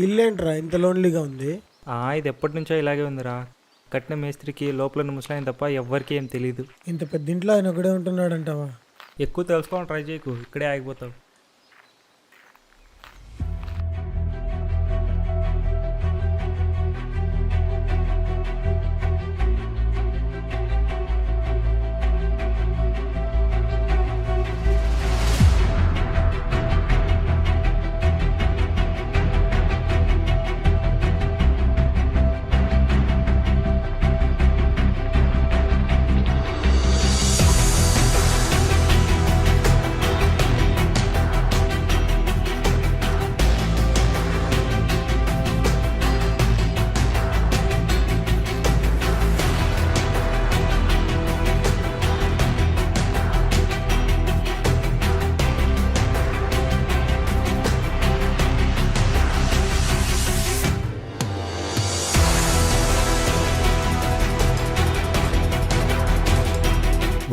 ఇల్లేంట్రా ఇంత లోన్లీగా ఉంది? ఇది ఎప్పటి నుంచో ఇలాగే ఉందిరా. కట్టిన మేస్త్రికి లోపల ముసలాయన తప్ప ఎవ్వరికీ ఏం తెలీదు. ఇంత పెద్ద ఇంట్లో ఆయన ఒకడే ఉంటున్నాడంటావా? ఎక్కువ తెలుసుకోవాలి ట్రై చేయకు, ఇక్కడే ఆగిపోతావు.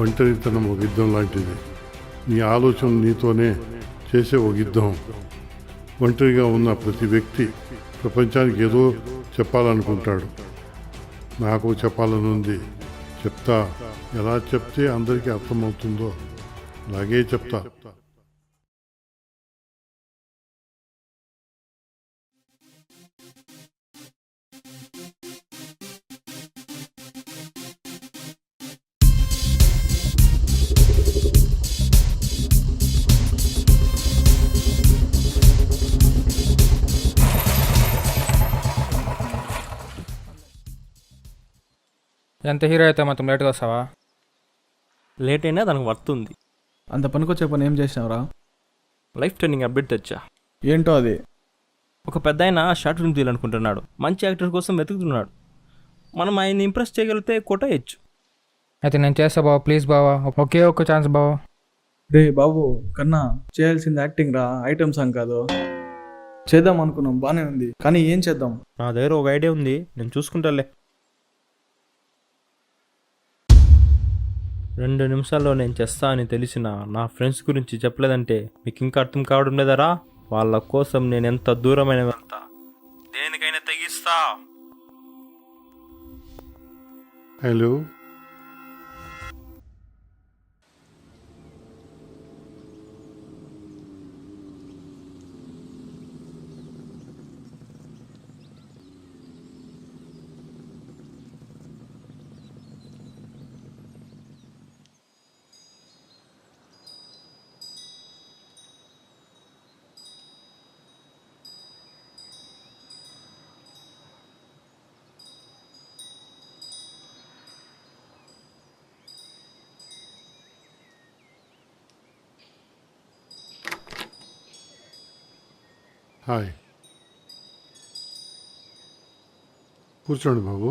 ఒంటరితనం ఒక యుద్ధం లాంటిది. నీ ఆలోచన నీతోనే చేసే ఒక యుద్ధం. ఒంటరిగా ఉన్న ప్రతి వ్యక్తి ప్రపంచానికి ఏదో చెప్పాలనుకుంటాడు. నాకు చెప్పాలని ఉంది, చెప్తా. ఎలా చెప్తే అందరికీ అర్థమవుతుందో అలాగే చెప్తా. ఎంత హీరో అయితే మొత్తం లేట్గా వస్తావా? లేట్ అయినా దానికి వర్త్ ఉంది. అంత పనికొచ్చే పని ఏం చేసినావురా? లైఫ్ ట్రైనింగ్ అప్డేట్ తెచ్చా. ఏంటో అది? ఒక పెద్ద ఆయన షార్ట్ ఫిల్మ్ తీయాలనుకుంటున్నాడు. మంచి యాక్టర్ కోసం వెతుకుతున్నాడు. మనం ఆయన్ని ఇంప్రెస్ చేయగలిగితే కొట్టేయచ్చు. అయితే నేను చేస్తా బావా, ప్లీజ్ బావా, ఒకే ఒక్క ఛాన్స్ బావా. రే బాబు, కన్నా చేయాల్సింది యాక్టింగ్ రా, ఐటమ్ సాంగ్ కాదు. చేద్దాం అనుకున్నాం, బాగానే ఉంది, కానీ ఏం చేద్దాం? నా దగ్గర ఒక ఐడియా ఉంది, నేను చూసుకుంటాలే. 2 నిమిషాల్లో నేను చేస్తా అని తెలిసిన నా ఫ్రెండ్స్ గురించి చెప్పలేదంటే మీకు ఇంకా అర్థం కావడం లేదరా? వాళ్ళ కోసం నేను ఎంత దూరమైన వెళ్తా, దేనికైనా తెగిస్తా. Hello, hi. కూర్చోండి బాబు.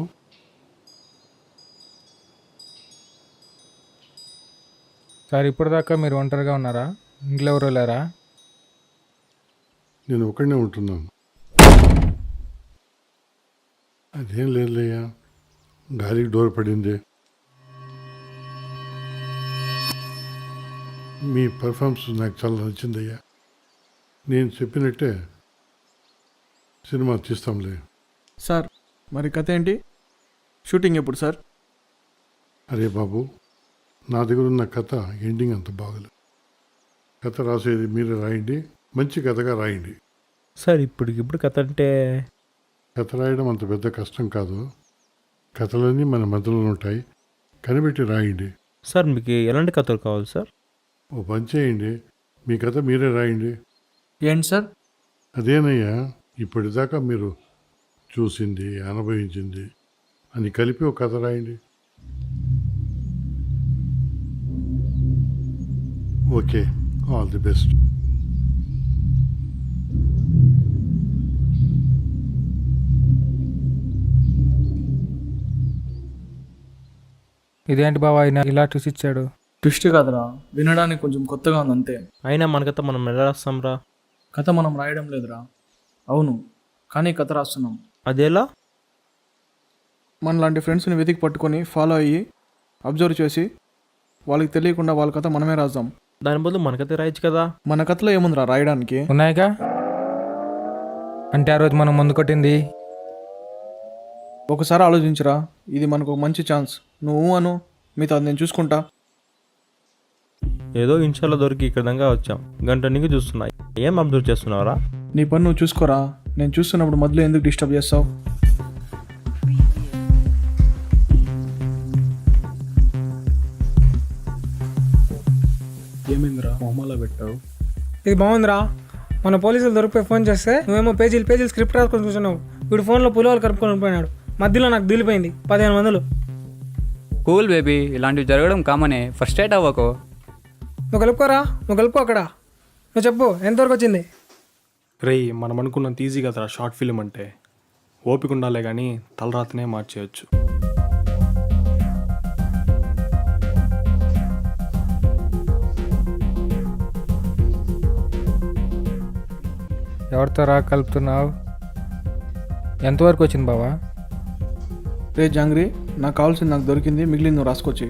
సార్ ఇప్పటిదాకా మీరు ఒంటరిగా ఉన్నారా? ఇంట్లో ఎవరు లేరా? నేను ఒకడినే ఉంటున్నాను. అదేం లేదులయ్యా, గాలికి డోర్ పడింది. మీ పర్ఫార్మెన్స్ నాకు చాలా నచ్చిందయ్యా. నేను చెప్పినట్టే సినిమా తీస్తాంలే. సార్ మరి కథ ఏంటి? షూటింగ్ ఎప్పుడు సార్? అరే బాబు, నా దగ్గర ఉన్న కథ ఎండింగ్ అంత బాగలేదు. కథ రాసేది మీరే రాయండి, మంచి కథగా రాయండి. సార్ ఇప్పుడు కథ అంటే? కథ రాయడం అంత పెద్ద కష్టం కాదు. కథలన్నీ మన మధ్యలో ఉంటాయి, కనిపెట్టి రాయండి. సార్ మీకు ఎలాంటి కథలు కావాలి సార్? ఓ పని చేయండి, మీ కథ మీరే రాయండి. ఏంటి సార్? అదేనయ్యా, ఇప్పటిదాకా మీరు చూసింది, అనుభవించింది అని కలిపి ఒక కథ రాయండి. Okay, all the best. ఇదేంటి బావా ఆయన ఇలా ట్విస్ట్ ఇచ్చాడు? ట్విస్ట్ కాదురా, వినడానికి కొంచెం కొత్తగా ఉంది అంతే. అయినా మన కథ మనం ఎలా రాస్తాంరా? కథ మనం రాయడం లేదురా. అవును, కానీ కథ రాస్తున్నాం. అదేలా? మనలాంటి ఫ్రెండ్స్ని వెతికి పట్టుకొని ఫాలో అయ్యి అబ్జర్వ్ చేసి వాళ్ళకి తెలియకుండా వాళ్ళ కథ మనమే రాద్దాం. దాని బదులు మన కథ రాయొచ్చు కదా. మన కథలో ఏముందిరా రాయడానికి? ఉన్నాయిగా. అంటే ఆ రోజు మనం ముందు కొట్టింది ఒకసారి ఆలోచించరా, ఇది మనకు ఒక మంచి ఛాన్స్. నువ్వు అను, మీతో అది నేను చూసుకుంటా. ఏదో ఇన్షాల్లో దొరికి ఇక్కడ దాకా వచ్చాం. గంట నీకు చూస్తున్నా. ఏం అబ్జర్వ్ చేస్తున్నావురా? నీ పని నువ్వు చూసుకోరా. నేను చూస్తున్నప్పుడు మొదలు ఎందుకు డిస్టర్బ్ చేస్తావు? ఏమైందిరా మొహమాలో పెట్టావు? ఇది బాగుందిరా. మన పోలీసులు దొరికిపోయి ఫోన్ చేస్తే నువ్వేమో పేజీలు స్క్రిప్ట్ రాసుకొని కూర్చున్నావు. వీడు ఫోన్లో పులివాళ్ళు కలుపుకొని పోయినాడు. మధ్యలో నాకు దిలిపోయింది 1500. కూల్ బేబీ, ఇలాంటివి జరగడం కామనే. ఫ్రస్ట్రేట్ అవ్వకు. నువ్వు కలుపుకోరా, నువ్వు కలుపుకో. అక్కడ నువ్వు చెప్పు ఎంతవరకు వచ్చింది? రేయ్, మనం అనుకున్నంత ఈజీ కదరా షార్ట్ ఫిలిం అంటే. ఓపిక ఉండాలే కానీ తలరాతనే మార్చేయచ్చు. ఎవరితో రా కలుపుతున్నావు? ఎంతవరకు వచ్చింది బావా? రే జాంగ్రీ, నాకు కావాల్సింది నాకు దొరికింది, మిగిలింది నువ్వు రాసుకొచ్చి.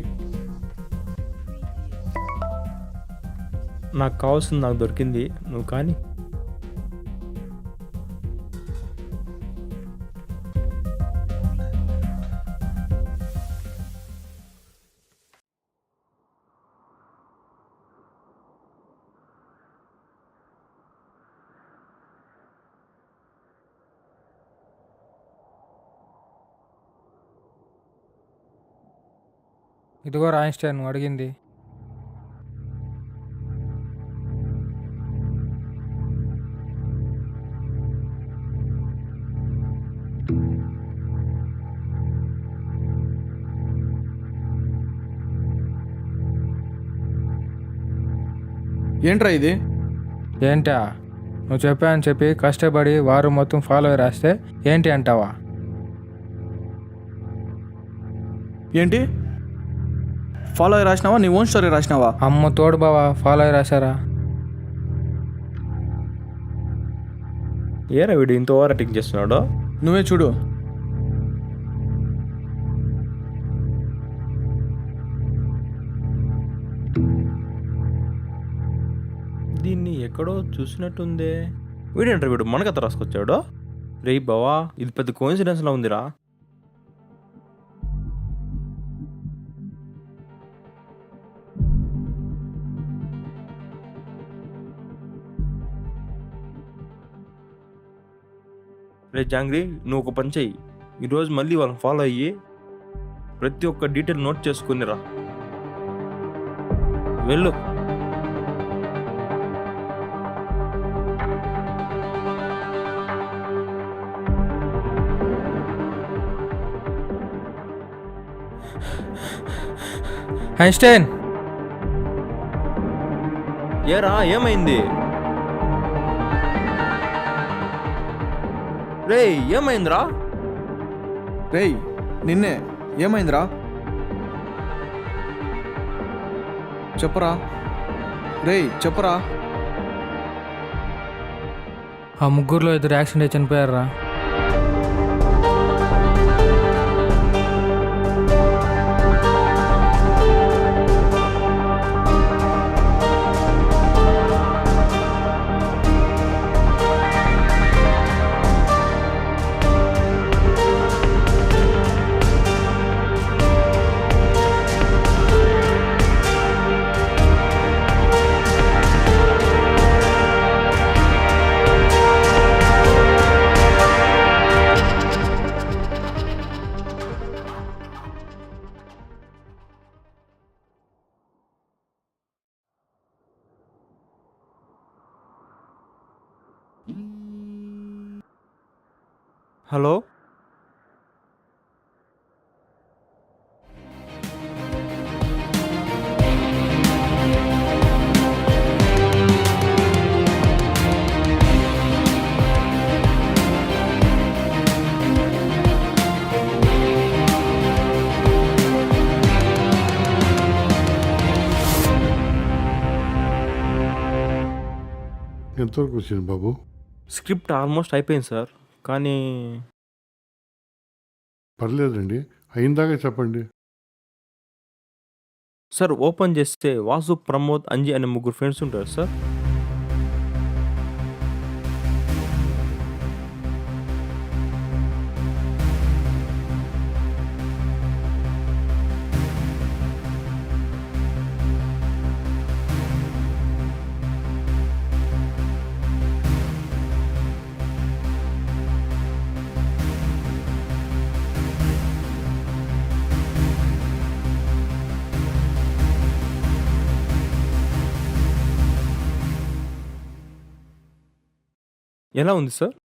నాకు కావాల్సింది నాకు దొరికింది, నువ్వు కానీ. ఇదిగో ఐన్స్టైన్ నువ్వు అడిగింది. ఏంట్రా ఇది? ఏంటా? నువ్వు చెప్పా అని చెప్పి కష్టపడి వారు మొత్తం ఫాలో అయ్యి రాస్తే ఏంటి అంటావా? ఏంటి ఫాలో అయ్యి రాసినావా? నీ ఓన్ స్టోరీ రాసినావా? అమ్మ తోడు బావా, ఫాలో అయ్యి రాశారా? ఏరా వీడు ఇంత ఓవర్ యాక్టింగ్ చేస్తున్నాడు? నువ్వే చూడు. దీన్ని ఎక్కడో చూసినట్టుందే. వీడేంటారు వీడు మన కథ రాసుకొచ్చాడు? రే బావా, ఇది పెద్ద కోఇన్సిడెన్స్లా ఉందిరా. రే జాంగ్రీ, నువ్వు ఒక పని చెయ్యి. ఈరోజు మళ్ళీ వాళ్ళని ఫాలో అయ్యి ప్రతి ఒక్క డీటెయిల్ నోట్ చేసుకునిరా. వెళ్ళు. ఐన్స్టైన్, ఏరా ఏమైంది? రే ఏమైందిరా? రేయ్ నిన్నే, ఏమైందిరా? చెప్పరా రేయ్, చెప్పరా. ఆ ముగ్గురులో ఇద్దరు యాక్సిడెంట్ అయి చనిపోయారా? హలో, ఎంతవరకు వచ్చింది బాబు? స్క్రిప్ట్ ఆల్మోస్ట్ అయిపోయింది సార్, కానీ పర్లేదండి, అయిందాక చెప్పండి. సార్ ఓపెన్ చేస్తే వాసు, ప్రమోద్, అంజీ అనే ముగ్గురు ఫ్రెండ్స్ ఉంటారు సార్. ఎలా ఉంది సార్?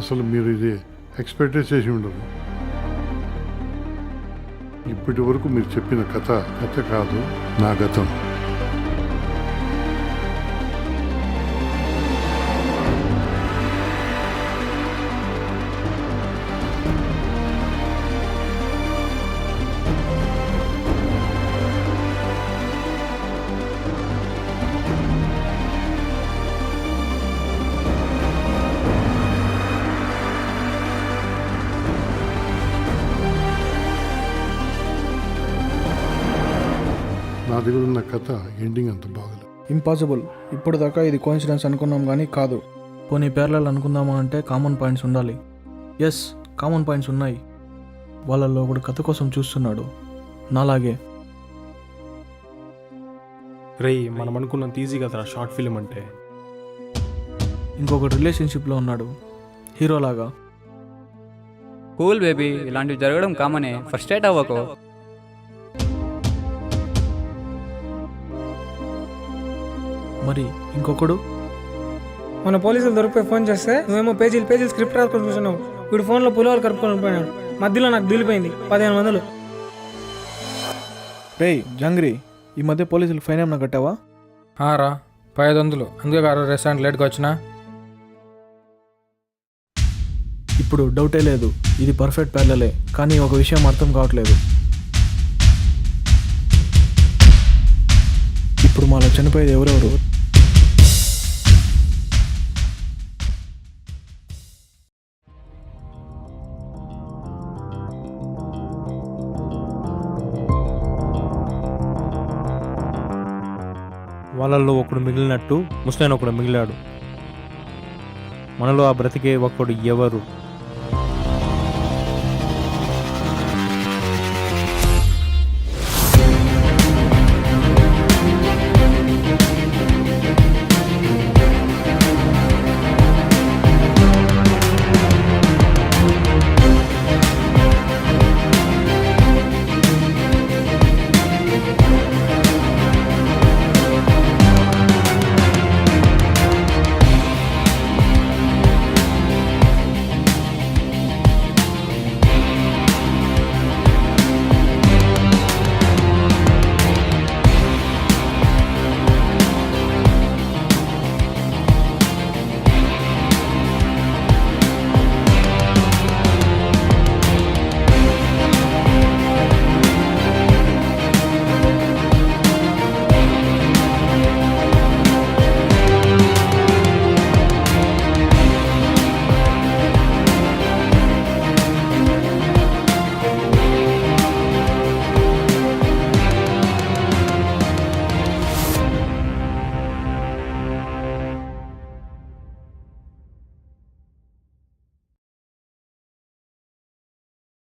అసలు మీరు ఇది ఎక్స్పెక్ట్ చేసి ఉండరు. ఇప్పటి వరకు మీరు చెప్పిన కథ కాదు, నా గతం. నా దగ్గర ఉన్న కథ ఎండింగ్ అంత బాగలేదు. ఇంపాసిబుల్. ఇప్పుడు దాకా ఇది కోఇన్సిడెన్స్ అనుకున్నాం కానీ కాదు. పోనీ పేర్లలో అనుకుందామా అంటే కామన్ పాయింట్స్ ఉండాలి. ఎస్, కామన్ పాయింట్స్ ఉన్నాయి. వాళ్ళల్లో ఒకడు కథ కోసం చూస్తున్నాడు, నాలాగే. రేయ్ మనం అనుకున్నంత ఈజీ కదరా షార్ట్ ఫిలిం అంటే. ఇంకొకటి రిలేషన్షిప్లో ఉన్నాడు, హీరోలాగా. కూల్ బేబీ, ఇలాంటివి జరగడం కామనే. ఫ్రస్ట్రేట్ అవ్వకు. మరి ఇంకొకడు మన పోలీసులు దొరికిపోయి ఫోన్ చేస్తే నువ్వేమో పేజీలు స్క్రిప్ట్ రాసుకొని కూర్చున్నావు. వీడు ఫోన్లో పులిహోర కలుపుకొని పోయినాడు. మధ్యలో నాకు దిలిపోయింది 1500. రేయ్ జంగ్రీ, ఈ మధ్య పోలీసులు ఫైన్ ఏమన్నా కట్టావా? రా 500. అందుకే గారు రెస్టారెంట్ లేట్గా వచ్చినా. ఇప్పుడు డౌటే లేదు, ఇది పర్ఫెక్ట్ ప్యారలే. కానీ ఒక విషయం అర్థం కావట్లేదు. ఇప్పుడు మాలో చనిపోయేది ఎవరెవరు? వాళ్ళల్లో ఒకడు మిగిలినట్టు ముస్లైన్ ఒకడు మిగిలాడు. మనలో ఆ బ్రతికే ఒకడు ఎవరు?